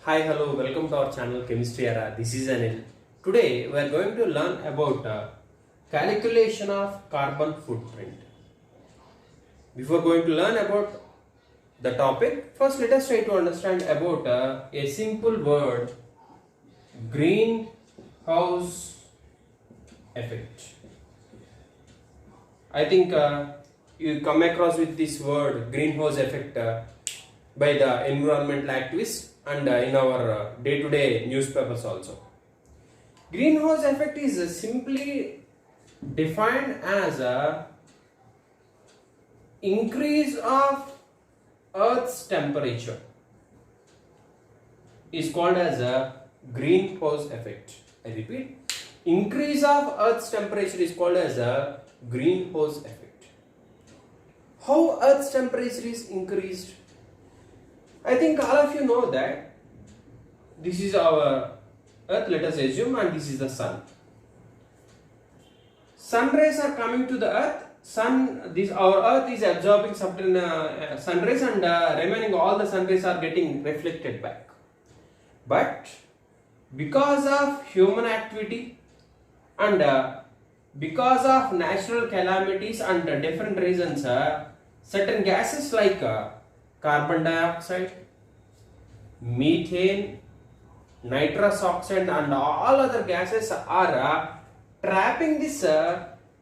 Hi, hello, welcome to our channel Chemistry Era. This is Anil. Today we are going to learn about calculation of carbon footprint. Before going to learn about the topic, first let us try to understand about a simple word, greenhouse effect. I think you come across with this word greenhouse effect by the environmental activists and in our day-to-day newspapers also. Greenhouse effect is simply defined as a increase of Earth's temperature is called as a greenhouse effect. I repeat, increase of Earth's temperature is called as a greenhouse effect. How Earth's temperature is increased? I think all of you know that this is our Earth, let us assume, and this is the Sun. Sun rays are coming to the Earth. Our Earth is absorbing certain sun rays, and remaining all the sun rays are getting reflected back. But because of human activity and because of natural calamities and different reasons, certain gases like carbon dioxide, methane, nitrous oxide and all other gases are trapping this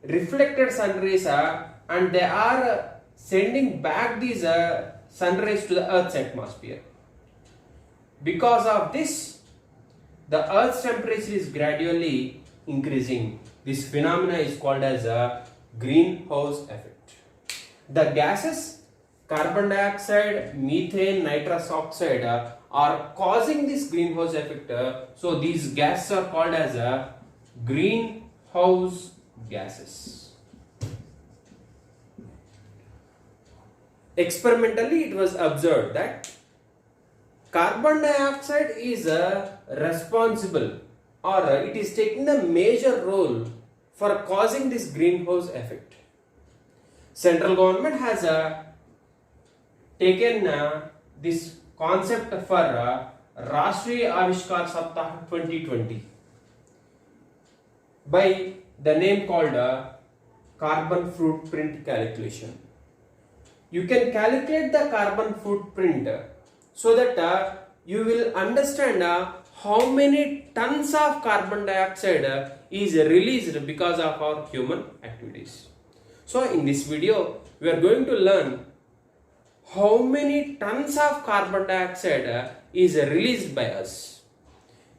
reflected sun rays and they are sending back these sun rays to the Earth's atmosphere. Because of this, the Earth's temperature is gradually increasing. This phenomena is called as a greenhouse effect. The gases carbon dioxide, methane, nitrous oxide are causing this greenhouse effect. So these gases are called as greenhouse gases. Experimentally, it was observed that carbon dioxide is responsible, or it is taking a major role for causing this greenhouse effect. Central government has taken this concept for Rashtriya Avishkar Saptah 2020 by the name called carbon footprint calculation. You can calculate the carbon footprint so that you will understand how many tons of carbon dioxide is released because of our human activities. So in this video, we are going to learn how many tons of carbon dioxide is released by us.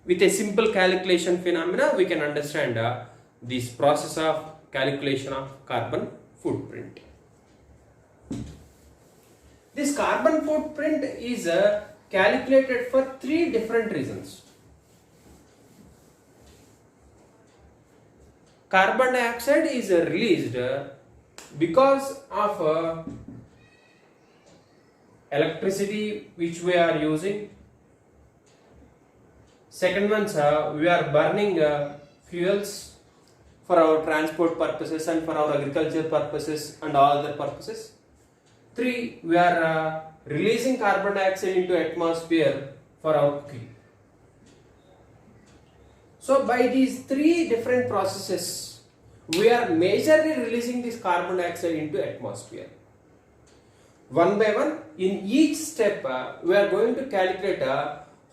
With a simple calculation phenomena, we can understand this process of calculation of carbon footprint. This carbon footprint is calculated for three different reasons. Carbon dioxide is released because of electricity which we are using. Second one, we are burning fuels for our transport purposes and for our agriculture purposes and all other purposes. 3, we are releasing carbon dioxide into atmosphere for our cooking. So by these three different processes, we are majorly releasing this carbon dioxide into atmosphere. One by one, in each step, we are going to calculate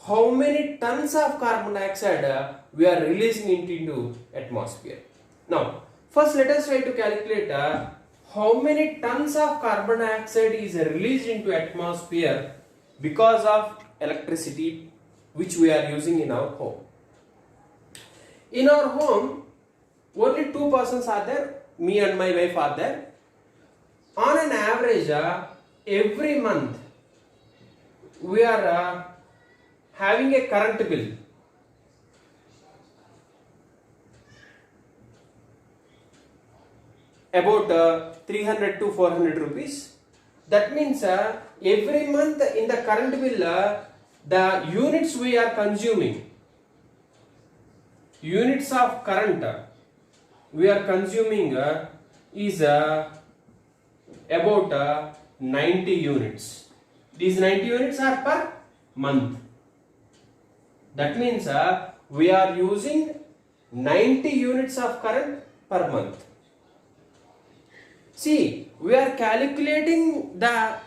how many tons of carbon dioxide we are releasing into atmosphere. Now, first let us try to calculate how many tons of carbon dioxide is released into atmosphere because of electricity which we are using in our home. In our home, only 2 persons are there, me and my wife are there. On an average, every month we are having a current bill about 300 to 400 rupees. That means every month in the current bill, the units we are consuming, units of current we are consuming is about 90 units. These 90 units are per month. That means we are using 90 units of current per month. See, we are calculating the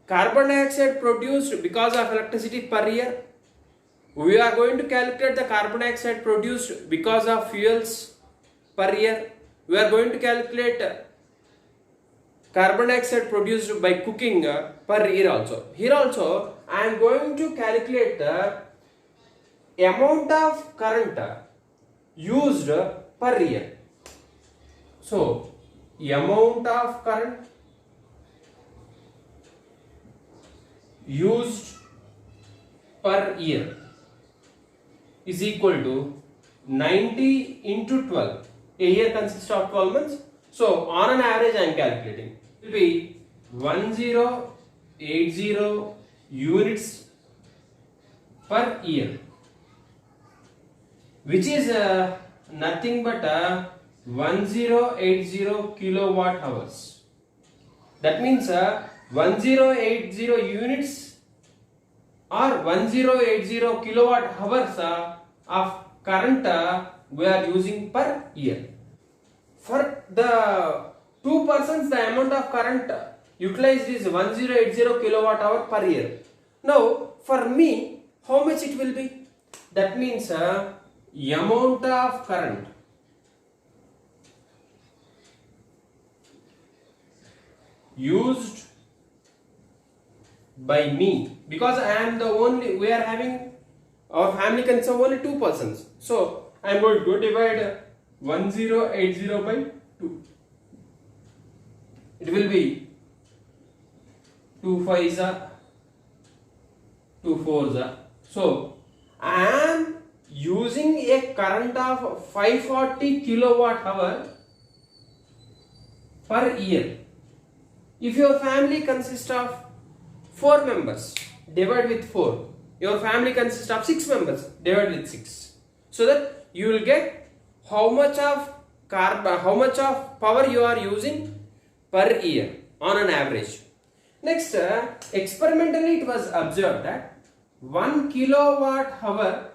carbon dioxide produced because of electricity per year. We are going to calculate the carbon dioxide produced because of fuels per year. We are going to calculate carbon dioxide produced by cooking per year also. Here also I am going to calculate the amount of current used per year. So, amount of current used per year is equal to 90 into 12. A year consists of 12 months. So, on an average, I am calculating. It will be 1080 units per year, which is nothing but 1080 kilowatt hours. That means 1080 units or 1080 kilowatt hours of current we are using per year. For the two persons, the amount of current utilized is 1080 kilowatt hour per year. Now, for me, how much it will be? That means amount of current used by me, because I am the only, we are having, our family consists of only two persons. So I am going to divide 1080 by 2. It will be 2 5s are 2 4s are. So I am using a current of 540 kilowatt hour per year. If your family consists of 4 members, divide with 4. Your family consists of 6 members, divide with 6. So that you will get how much of power you are using per year on an average. Next, experimentally it was observed that 1 kilowatt hour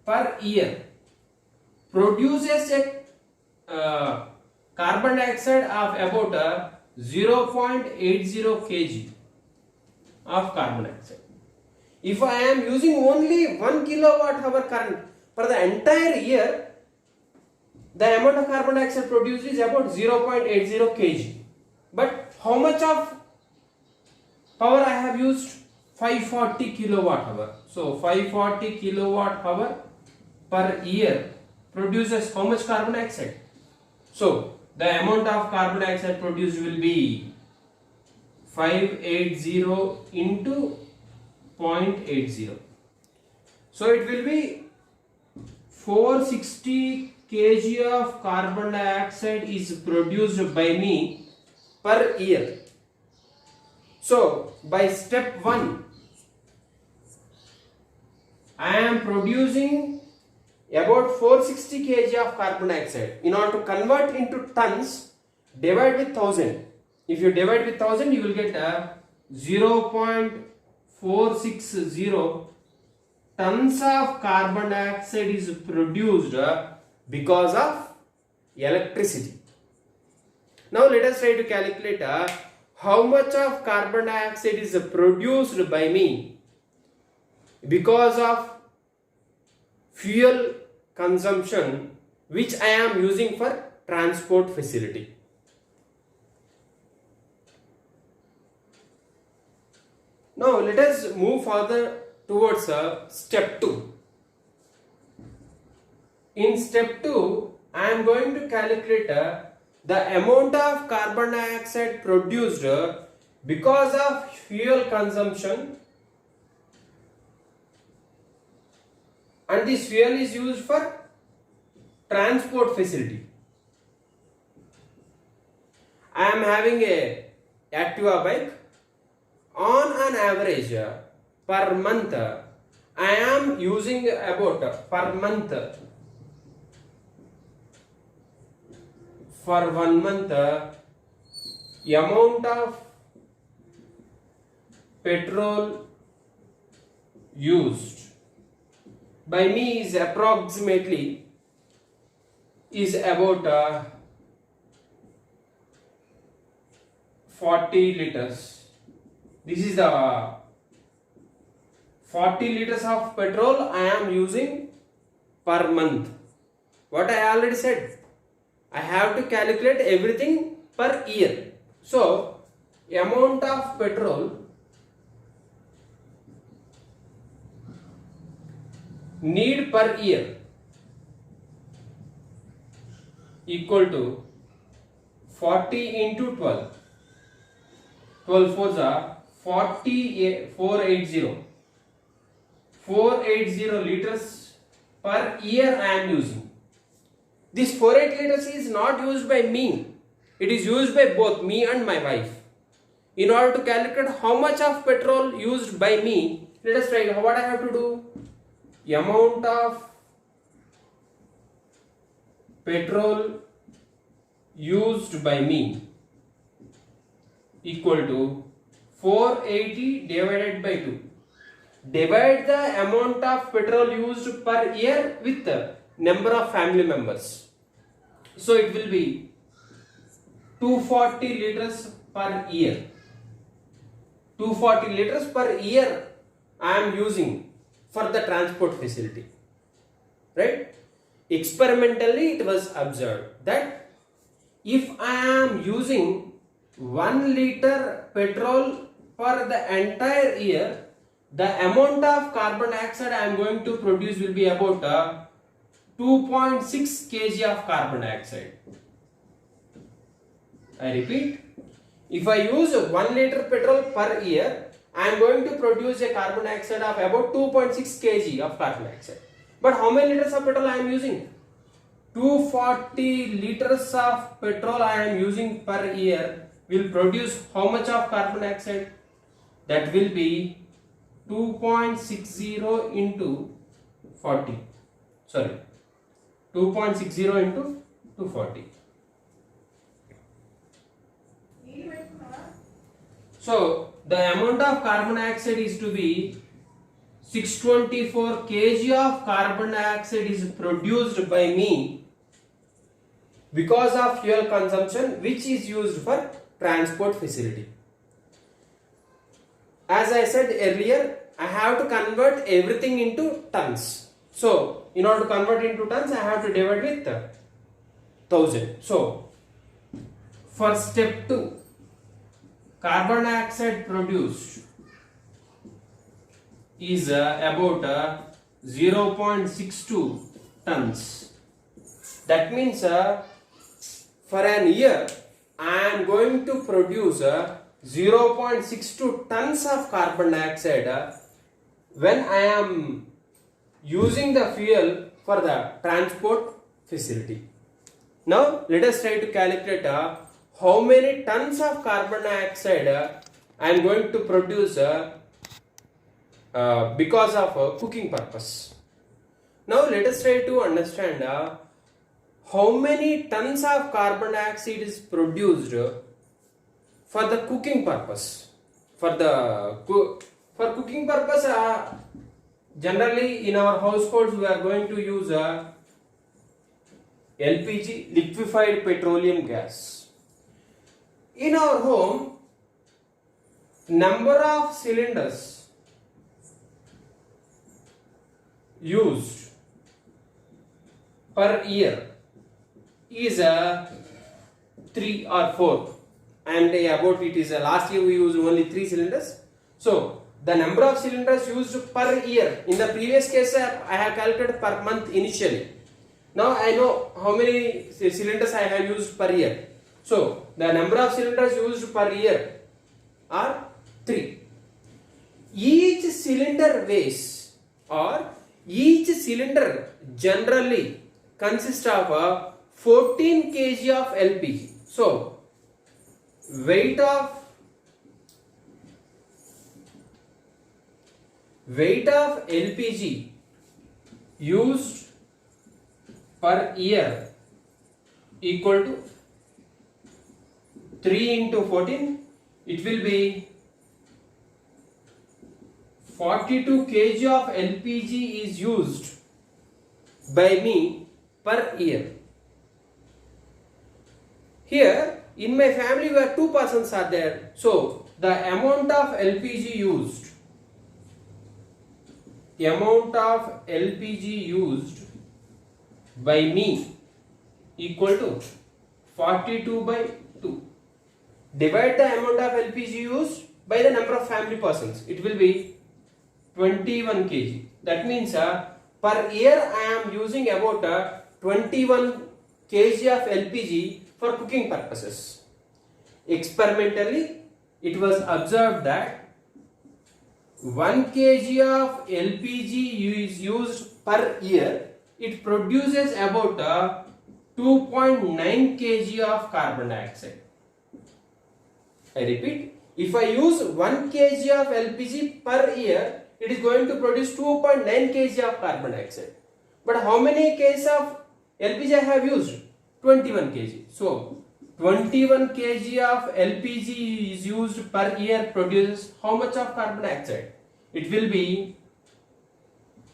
per year produces a carbon dioxide of about 0.80 kg of carbon dioxide. If I am using only 1 kilowatt hour current for the entire year, the amount of carbon dioxide produced is about 0.80 kg. But how much of power I have used? 540 kilowatt hour. So 540 kilowatt hour per year produces how much carbon dioxide? So the amount of carbon dioxide produced will be 580 into 0.80. So it will be 460 kg of carbon dioxide is produced by me per year. So by step 1, I am producing about 460 kg of carbon dioxide. In order to convert into tons, divide with 1000. If you divide with 1000, you will get 0.460 tons of carbon dioxide is produced because of electricity. Now let us try to calculate how much of carbon dioxide is produced by me because of fuel consumption which I am using for transport facility. Now let us move further towards step 2. In step 2, I am going to calculate the amount of carbon dioxide produced because of fuel consumption, and this fuel is used for transport facility. I am having a Activa bike. On an average per month I am using about per month for 1 month amount of petrol used by me is approximately is about 40 liters. This is the 40 liters of petrol I am using per month. What I already said, I have to calculate everything per year. So, amount of petrol need per year equal to 40 into 12. 12 fours are 480. 480 liters per year I am using. This 480 liters is not used by me. It is used by both me and my wife. In order to calculate how much of petrol used by me, let us try what I have to do. Amount of petrol used by me equal to 480 divided by 2. Divide the amount of petrol used per year with the number of family members. So it will be 240 liters per year. 240 liters per year I am using for the transport facility. Right? Experimentally it was observed that if I am using 1 liter petrol for the entire year, the amount of carbon dioxide I am going to produce will be about 2.6 kg of carbon dioxide. I repeat, if I use 1 liter petrol per year, I am going to produce a carbon dioxide of about 2.6 kg of carbon dioxide. But how many liters of petrol I am using? 240 liters of petrol I am using per year will produce how much of carbon dioxide? That will be 2.60 into 40. Sorry, 2.60 into 240. So the amount of carbon dioxide is to be 624 kg of carbon dioxide is produced by me because of fuel consumption which is used for transport facility. As I said earlier, I have to convert everything into tons. So in order to convert into tons, I have to divide with 1000. So for step 2, carbon dioxide produced is about 0.62 tons. That means for an year I am going to produce 0.62 tons of carbon dioxide when I am using the fuel for the transport facility. Now let us try to calculate how many tons of carbon dioxide I am going to produce because of cooking purpose. Now let us try to understand how many tons of carbon dioxide is produced for the cooking purpose. For cooking purpose, generally in our households we are going to use LPG, liquefied petroleum gas. In our home, number of cylinders used per year is 3 or 4, and about it is last year we used only 3 cylinders. So the number of cylinders used per year, in the previous case I have calculated per month initially. Now I know how many cylinders I have used per year. So the number of cylinders used per year are 3. Each cylinder weighs, or each cylinder generally consists of 14 kg of LPG. So weight of LPG used per year equal to 3 into 14, it will be 42 kg of LPG is used by me per year. Here in my family where 2 persons are there, so the amount of LPG used by me equal to 42 by 2. Divide the amount of LPG used by the number of family persons. It will be 21 kg. That means per year I am using about 21 kg of LPG for cooking purposes. Experimentally, it was observed that 1 kg of LPG is used per year. It produces about 2.9 kg of carbon dioxide. I repeat, if I use 1 kg of LPG per year, it is going to produce 2.9 kg of carbon dioxide. But how many kgs of LPG I have used? 21 kg. So 21 kg of LPG is used per year produces how much of carbon dioxide? It will be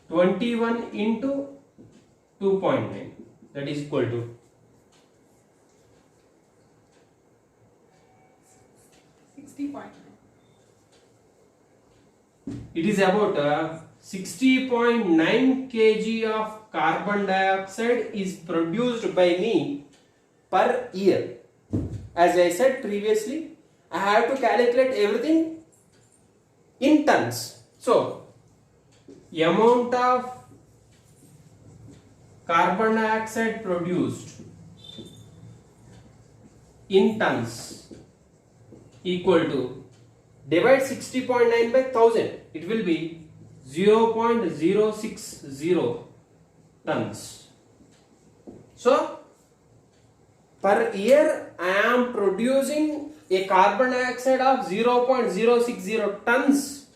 21 into 2.9, that is equal to 60.9. It is about 60.9 kg of carbon dioxide is produced by me per year. As I said previously, I have to calculate everything in tons. So, amount of carbon dioxide produced in tons equal to divide 60.9 by 1000. It will be 0.060 tons. So, per year I am producing a carbon dioxide of 0.060 tons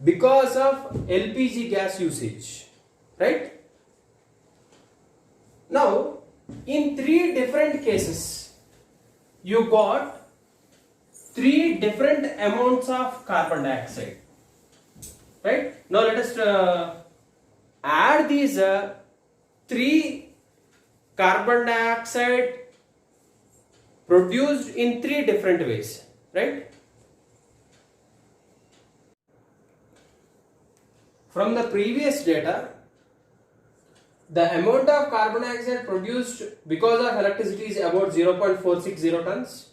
because of LPG gas usage, right? Now, in 3 different cases, you got 3 different amounts of carbon dioxide, right? Now let us add these 3 carbon dioxide produced in 3 different ways, right? From the previous data, the amount of carbon dioxide produced because of electricity is about 0.460 tons.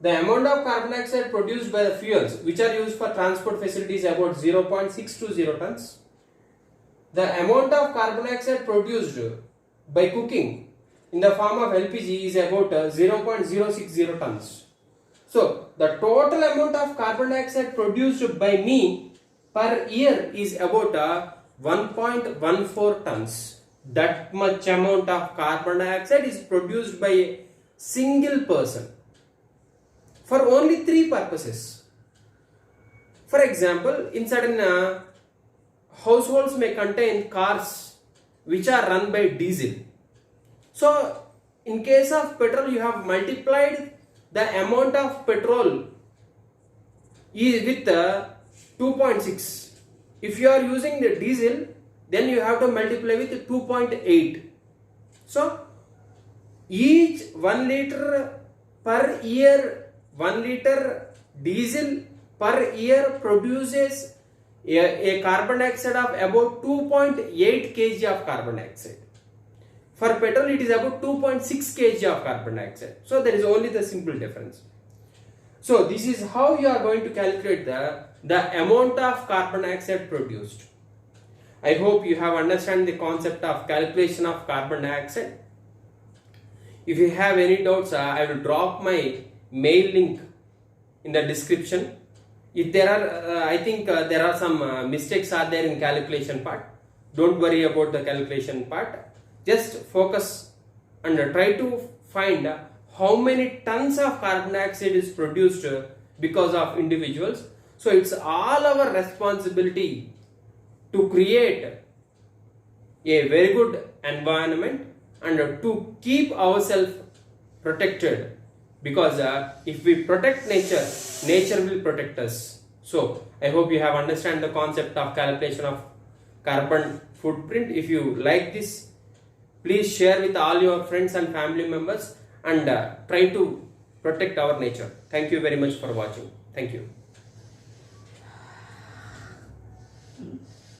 The amount of carbon dioxide produced by the fuels which are used for transport facilities is about 0.620 tons. The amount of carbon dioxide produced by cooking in the form of LPG is about 0.060 tons. So, the total amount of carbon dioxide produced by me per year is about 1.14 tons. That much amount of carbon dioxide is produced by a single person for only 3 purposes. For example, in certain households may contain cars which are run by diesel. So, in case of petrol, you have multiplied the amount of petrol with 2.6. If you are using the diesel, then you have to multiply with 2.8. So, each 1 liter per year, 1 liter diesel per year produces a carbon dioxide of about 2.8 kg of carbon dioxide. For petrol, it is about 2.6 kg of carbon dioxide. So, there is only the simple difference. So, this is how you are going to calculate the amount of carbon dioxide produced. I hope you have understand the concept of calculation of carbon dioxide. If you have any doubts, I will drop my mail link in the description. If there are, I think there are some mistakes are there in calculation part. Don't worry about the calculation part. Just focus and try to find how many tons of carbon dioxide is produced because of individuals. So it's all our responsibility to create a very good environment and to keep ourselves protected, because if we protect nature, nature will protect us. So I hope you have understand the concept of calculation of carbon footprint. If you like this, please share with all your friends and family members, and try to protect our nature. Thank you very much for watching. Thank you.